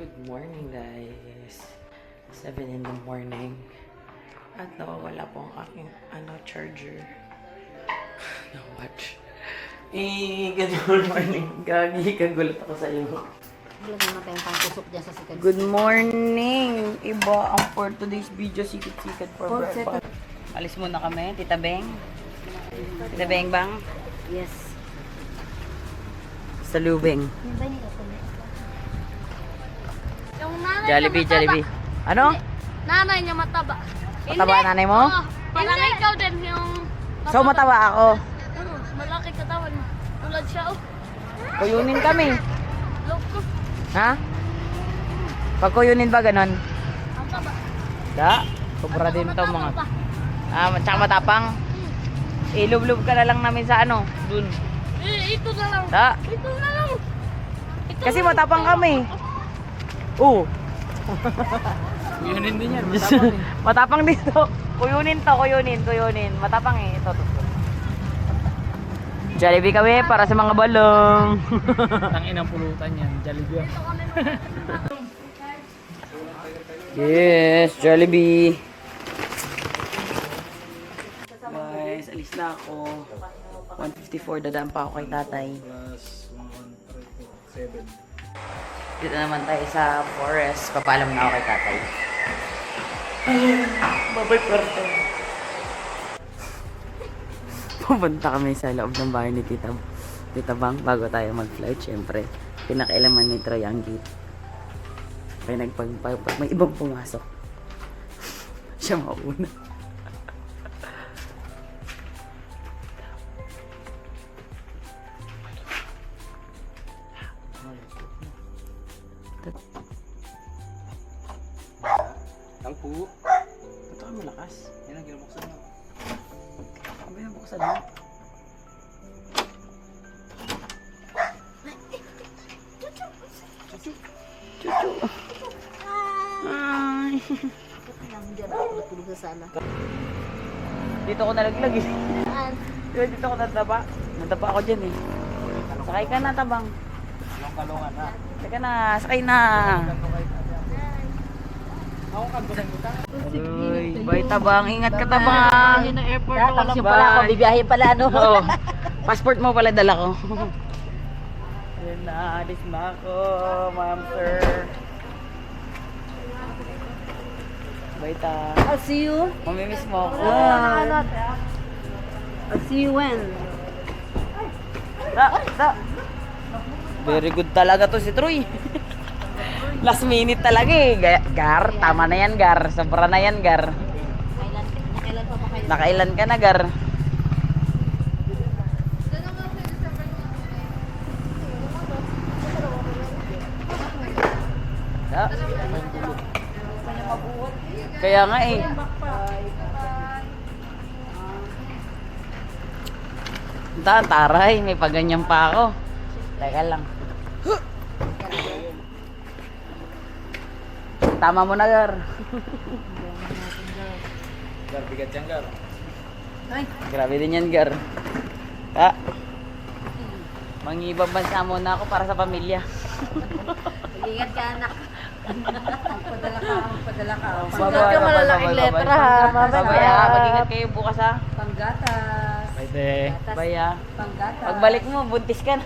Good morning guys. 7 in the morning. At nawawala po ang aking charger. No watch. Good morning. Gagi, kagulat ako sa iyo. Good morning. Iba ang for today's video, sikat-sikat for breakfast. Alis muna kami, Tita Beng. Tita Beng bang? Yes. Sa Lubeng. Yung nanay Jollibee, Jollibee. Ano? Nanay niya mataba. Mataba nanay mo? Oo. Parang ikaw din yung... So, mataba ako. Malaki katawan mo. Tulad siya, oh. Kuyunin kami. Loko. Ha? Pag kuyunin ba ganon? Ang taba. Da? Sobra din to mga... tsaka matapang. Ilub-lub ka na lang namin sa ano? Dun. Ito na lang. Da? Ito na lang. Kasi matapang kami. Oo. Kuyunin din yan, matapang eh. Matapang dito. Kuyunin to, kuyunin. Matapang eh. Ito. Jollibee kami para sa mga balong. Tangin ang pulutan yan, Jollibee. Yes, Jollibee. Guys, alis na ako. 1:54, dadaan pa ako kay tatay. Plus 137. Dito naman tayo sa forest. Papaalam na ako kay tatay. Babay perte. Pupunta kami sa loob ng bahay ni Tita Bang bago tayo mag-flight. Siyempre, pinakailaman ni Troy ang gate. Kaya pag may ibang pumasok, siya mauna. Ang puo. Ito ka malakas. Yan ang ginabuksan mo. Ano ba yung buksan mo? Chuchu. Ay. Dito ko nalaglag eh. Dito ko nataba. Nataba ako dyan eh. Sakay ka na, Tabang. Yung kalungan ha. Sakay na, sakay na. Ako kagbusan kita. Uy, bye Tabang. Ingat ka, Tabang. Yun ang airport. Tataksin pala ako. Bibiyahin pala ano. Oo. Passport mo pala dala ko. Ayun na, alis na ako, ma'am, sir. Bye ta. I'll see you. Mamimiss mo ako. I'll see you when? Da. Very good talaga to si Troy. Last minute talaga eh. Gar, tama na yan, Gar. Sobra na yan, Gar. Nakailan pa ba kayo? Nakailan ka na, Gar. Da. Kaya nga eh. Taray, may paganyan pa ako. Teka lang. Tama mo na, Gar. Gar, bigat yan, Gar. Grabe din yan, Gar. Mangibang bansa muna ako para sa pamilya. Ingat ka, anak. Magpadala ka. Sugat ka malalaking letra ha. Babaya, mag-ingat kayo bukas ha. Panggatas. Pwede. Baya. Panggatas. Pagbalik mo, buntis ka na.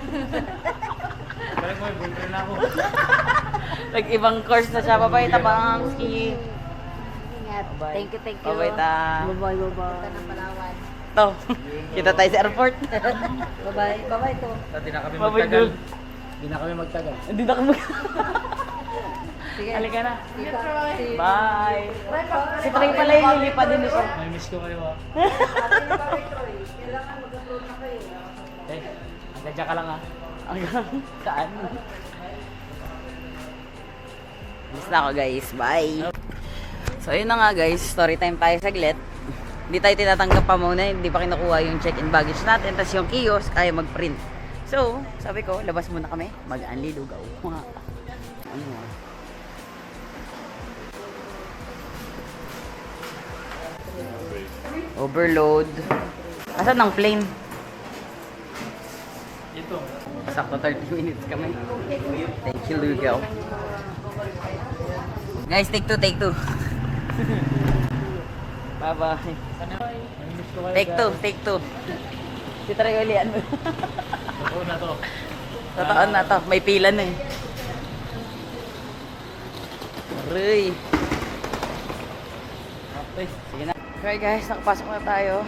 Balik mo, buntir na ako. Nag-ibang course na siya. Babay, Tabang ski. Ingat. Bye. Thank you. Babay ta. Bye-bye. Punta ng Palawan. To, kita tayo sa airport. Bye-bye. Bye-bye to. Hindi na kami Babay, magtagal. Dul. Hindi na kami magtagal. Hindi na kami. Sige. Halika na. See you. Bye. Bye po. Si Troy pala yung lilipad din ito. May miss ko kayo ah. Kailangan mag-upload na kayo. Eh, hanggang dyan ka lang ah. Hanggang saan? Miss na ako guys. Bye. So ayun na nga guys. Story time tayo saglit. Hindi tayo tinatanggap pa muna. Hindi pa kinukuha yung check-in baggage natin. Tapos yung kiosk kaya mag-print. So, sabi ko, labas muna kami. Mag-anli lugaw. Ano mo? Overload. Asan ang plane? Ito. Sakto 30 minutes kami. Thank you, Lugaw. Guys, take two, take two. Bye-bye. Namiss ko kayo. Take two, take two. Si Tray ulian mo. Oo na to. Totoo na to, may pila na eh. Aray. Okay. Sige na. Okay guys, nakapasok na tayo.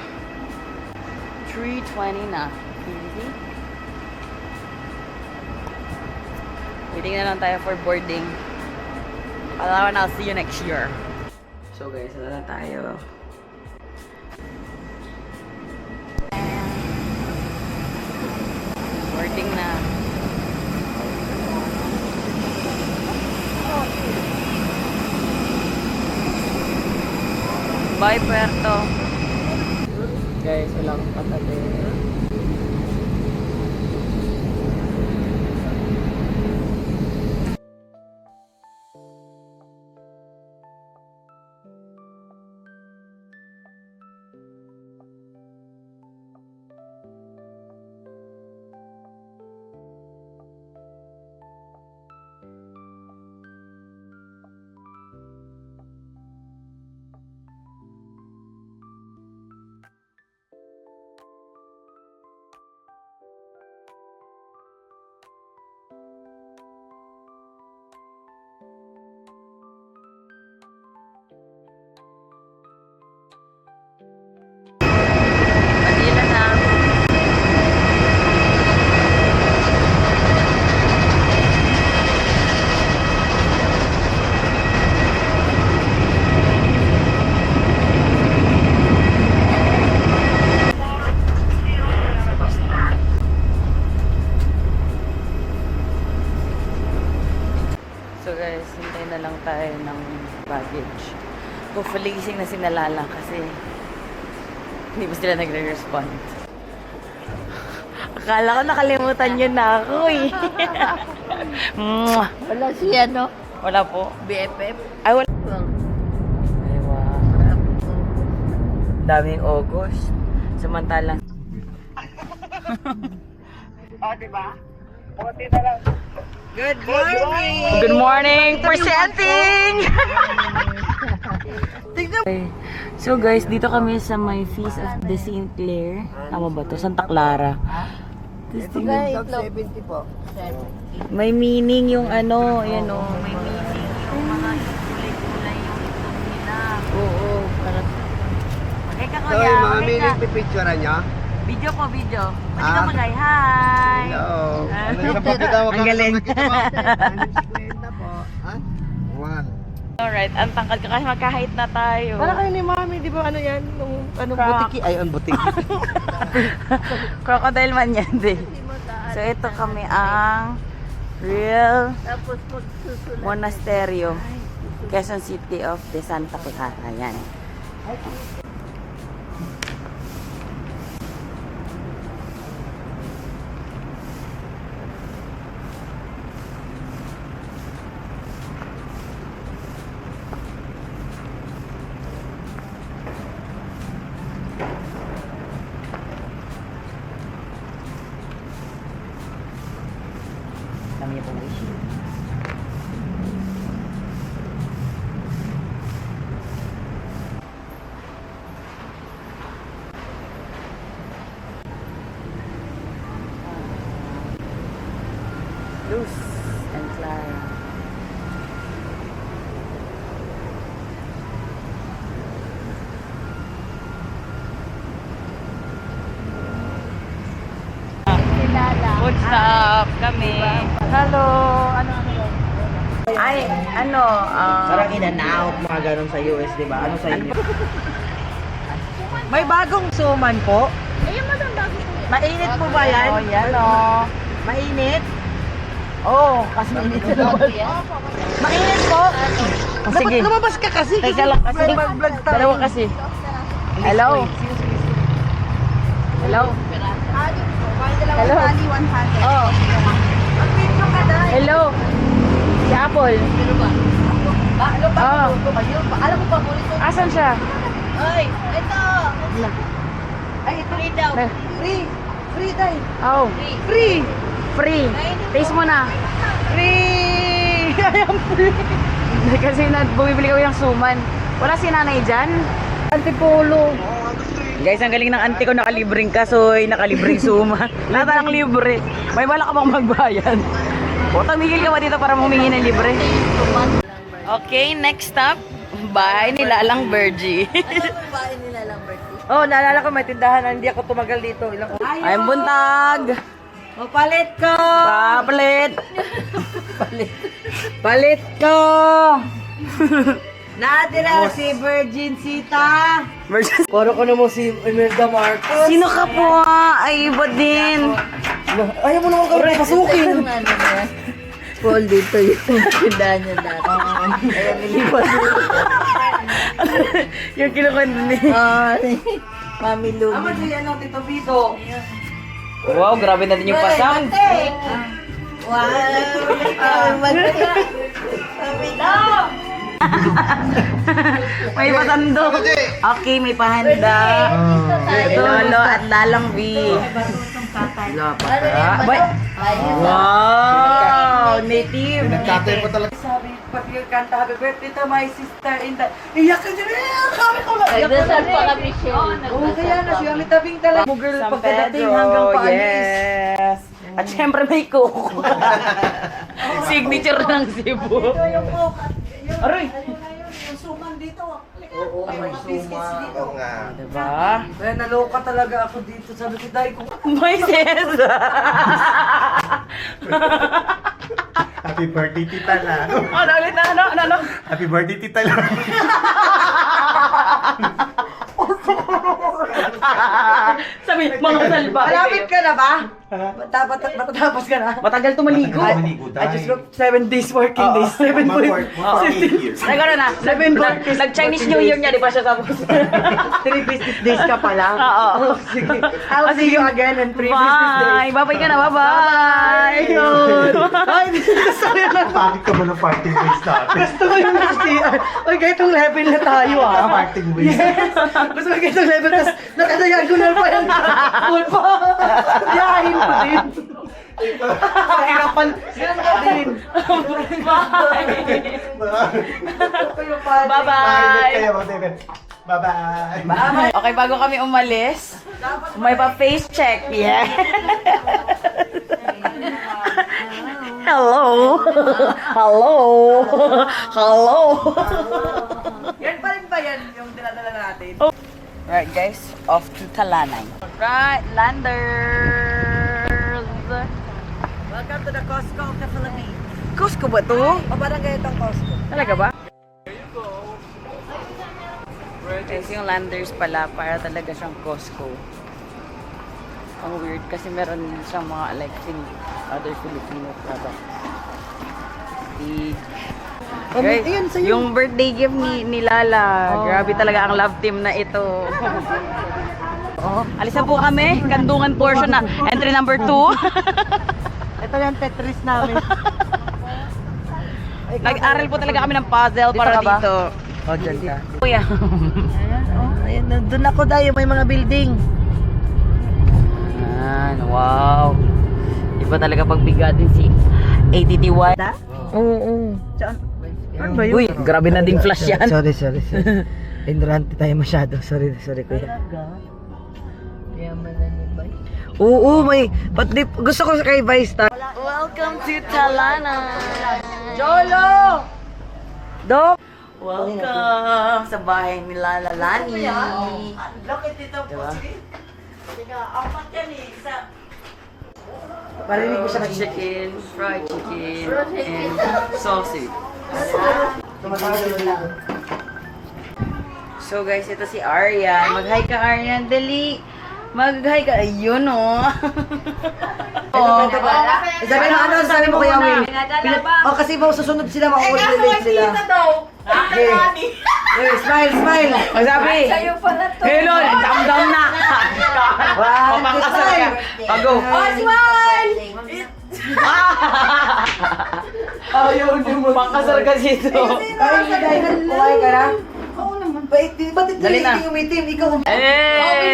3:20 na. Easy. Waiting na lang tayo for boarding. I'll see you next year. So guys, wala na tayo. Boarding na. Bye, Puerto. Guys, walang patabi. Manila na. So guys, hintay na lang tayo ng baggage. Hopefully gising na si Nalala kasi hindi pa sila nagre-respond. Akala ko nakalimutan nyo na ako eh. Mwah! Wala siya, no? Wala po. BFF. Ay, wala. Ay, wow. Daming August. Samantalang. Good morning! Good morning! Presenting! So guys, dito kami sa may Feast of the St. Clair. Tama ba to? Santa Clara. Guys, 70 po. May meaning yung ano, yan o. May meaning yung mga kulay-kulay yung itlog nila. Oo, para. Okay ka kuya, Mga okay ka. minig pipicturean niya. Video po, video. Pwede ka magay. Hi! Hello. Ah. Ano sa pagkita mo? Ang galing. Kwenta po. Ha? One. Alright, ang tangkad ka kasi magka-height na tayo. Para kayo ni Mami, di ba ano yan? Nung ano, Croc. butiki. Ay, ang butiki. Crocodile man yan din. So ito kami ang Real Tapos magsusulat. Monasterio, Quezon City of the Santa Clara. Yan. Kami po wish. Luz and Clara. Food stop kami. Hello. Ano? Ay, ano? Parang in and out, mga ganun sa US, di ba? Ano sa inyo? May bagong suman po. Mainit po ba yan? Oh, yan oh. Mainit? Oh, kasi mainit na naman. Mainit po? Oh, sige. Lumabas ka kasi. Teka lang kasi. Mag-vlog tayo. Dalawa kasi. Hello. Hello. Hello. Oh. Mag-video ka dahil. Hello. Si Apple. Ano pa? Ah. Alam mo pa, ulit. Asan siya? Ay, ito. Ay, ito. Free daw. Free. Free tayo. Oh. Free. Free. Taste mo na. Free. Kasi bumibili kami ng suman. Wala si nanay dyan? Antipolo. Guys, ang galing ng auntie ko, nakalibreng kasoy, nakalibreng suman. Lahat ng libre. May bala ka bang magbayan? O, tumigil ka ba dito para humingi ng libre? Okay, next stop. Bahay ni Lalang Bergie. Bahay nila lang, Bertie. Oh, naalala ko may tindahan na hindi ako tumagal dito. Ilang I'm buntag. Palit ko! Papalit. Palit ko! Nadira si Virgin Sita. Koro ko na mo si Imelda Marcos. Sino ka po? Ay, iba din. Ayaw mo naman kami pasukin. Ano na yan? Paul dito yung tindahan niya dati. Ayaw nilipas Yung kinukwento ni... Mami Lugi. Ama si ano, Tito Vito. Wow, grabe na din yung pasang. Wow! May pasando. Okay, may pahanda. Lolo at Lalang V. Wow! Native. Nagtatay pa talaga. Sabi, pati yung kanta, happy birthday to my sister in the... Iyak ka dyan! Kami ko lang! Nagdasal pa kami siya. Oo, kaya na siya. May tabing talaga. Mo girl, San pagkadating Pedro, hanggang paalis. yes. At syempre may coke. Signature ng Cebu. Aray! Yung suman dito. Oo, may suma. Oo nga. Diba? Kaya naloka talaga ako dito. Sabi ko, dahil ko... Moises! Happy birthday, Tita Lang. Ano ulit na? Ano? Happy birthday, Tita Lang. Sabi, mga salba. Malapit ka na ba? Matatapos ka na? Matagal tumaligo. Maligo I just look 7 days working days. 7 years. Nagano na? Nag-Chinese New Year niya, di ba siya tapos? 3 business days ka pala. Oo. Sige. I'll see you again in 3 business days. Bye! Bye-bye ka na, bye-bye! Ay, gusto ko yun. Bakit ka ba ng parting ways natin? Gusto ko yung CR. Uy, ganitong level na tayo ah. Parting ways. Yes! Gusto ko ganitong level, tapos nakadiagonal pa yung full pa. Yahin ko din. Nahirapan. Ganun ka din. Bye-bye! Kayo, David. Bye-bye. Okay, bago kami umalis, may pa-face check. Yeah! Hello! Hello! Hello! Yan pa rin ba yan yung dinadala natin? Right guys, off to Talanay. Right, landers! Welcome to the Costco of the Philippines. Costco ba to? O parang ganitong Costco. Talaga ba? Kasi yung landers pala, para talaga siyang Costco. Ang weird kasi meron siyang mga like other Filipino products. Guys, Ayun, sa'yo. yung birthday gift ni Lala. Grabe talaga ang love team na ito. Alisa po kami, kandungan portion na entry number 2. Ito yung Tetris namin. Nag-aral po talaga kami ng puzzle para ka ba? dito. O, dyan ka. Kuya. Ayan, nandun ako dahil may mga building. Wow. Iba talaga pagbigatin si ATTY. Oo. Saan? Ano ba yun? Uy, grabe na ding flash yan. Sorry. Ignorante tayo masyado. Sorry kuya. Yaman na ni Bay. Oo, may... Gusto ko kay Vice ta. Welcome to Talana. Jolo! Dok! Welcome sa bahay ni Lala Lani. Bakit dito po? Diba? Parinig ko siya ng Chicken, fried chicken, and sausage. So guys, ito si Aryan. Mag-hi ka, Aryan. Dali. Mag-hi ka. Ayun, oh. Sabi na ano, sabi mo kuya Will. Oh, kasi mo susunod sila, ma-order sila. Okay. Hey, smile. Magsabi. Sa'yo pala to. Hello, dam-dam na. Papangkasal ka. Pag-go. Smile! Ayaw niyo mo. Pangkasal ka dito. Ay, dahil kumain ka na? Oo naman. Ba't Dali na. yung umitim? Ikaw. Hey! Ay,